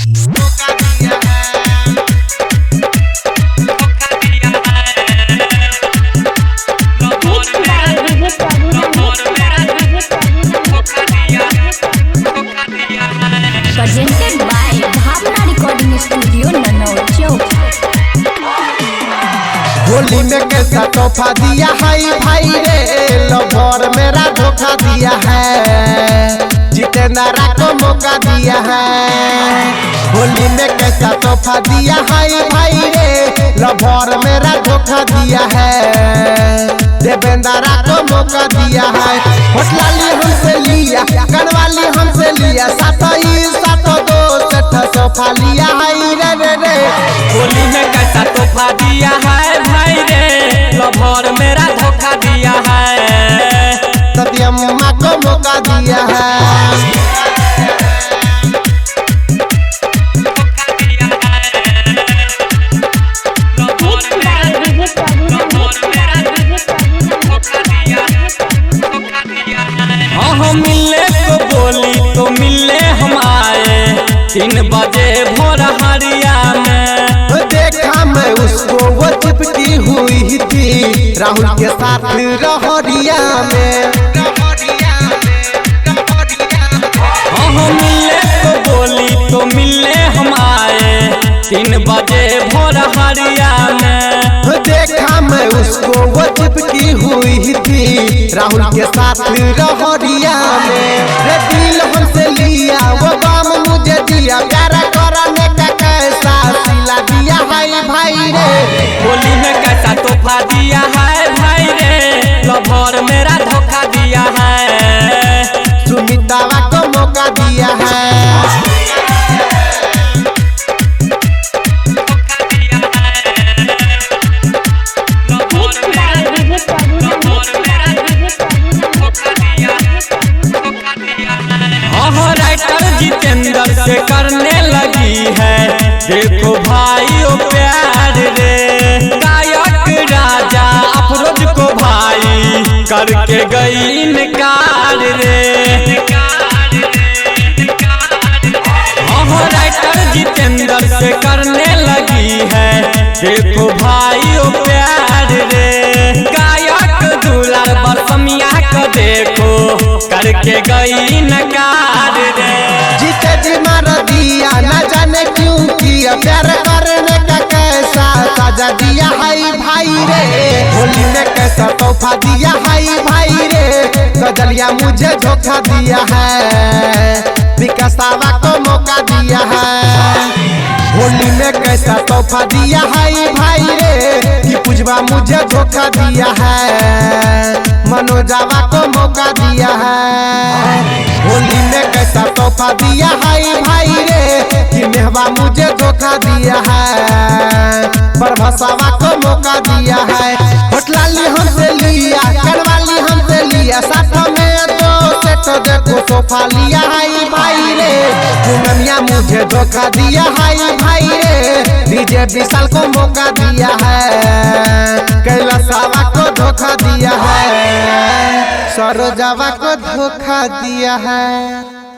Presented by Bhavna Recording Studio, Nanaur Chowk। Holi में कैसा तोहफा दिया है भाई रे, लवर मेरा धोखा दिया है, जितेंद्रा को मौका दिया है। होली में कैसा तोहफा दिया है भाई रे, लवर मेरा धोखा दिया है, देवेंद्रा को मौका दिया है। होटलाली हमसे लिया, कनवाली हमसे लिया, साथ दो सेठ सोफा लिया है रे रे रे। होली में कैसा तोहफा दिया है भाई रे, लवर मेरा धोखा दिया है, सत्यम्मा को मौका दिया है। हाँ मिलने को बोली तो मिलने हम आए, 3 बजे भोर हरिया में देखा मैं उसको, वो चिपकी हुई थी राहुल के साथ रहरिया में। हाँ मिलने को बोली तो मिलने हम आए, 3 बजे भोर हरिया में देखा मैं उसको, वो चिपकी हुई थी राहुल के साथ रहरिया में। रे दिल हमसे लिया, वो बाम मुझे दिया, प्यारा कराने का कैसा सिला दिया है भाई रे। होली में कैसा तोहफा दिया है भाई रे, लवर मेरा धोखा दिया है, सुमितावा को मौका दिया है। राइटर जितेंद्र से करने लगी है, देखो भाई ओ प्यार रे। गायक राजा अफरोज को भाई करके गई इनकार रे। राइटर जितेंद्र से करने लगी है, देखो भाई ओ प्यार रे। गायक दुलार बरसमिया को देखो करके गई इनकार रे। जीते जी मार दिया, न जाने क्यों किया, प्यार करने का कैसा सजा दिया है भाई रे। होली में कैसा तोहफा दिया है भाई रे, गजलिया मुझे धोखा दिया है, विकासावा को मौका दिया है। होली में कैसा तोहफा दिया है भाई रे, कि पुजवा मुझे धोखा दिया है, मनोजावा को मौका दिया है। होली में कैसा तोहफा दिया है भाई रे, कि मेहवा मुझे धोखा दिया है, प्रभासावा को मौका दिया है। होटलाली हमसे लिया, कनवाली हमसे लिया, साथ में दो सेठ देखो सोफा लिया है भाई रे। पूनमिया मुझे धोखा दिया है भाई रे, डीजे विशाल को मौका दिया है, कैलाशवा को धोखा दिया है, सरोजावा को धोखा दिया है।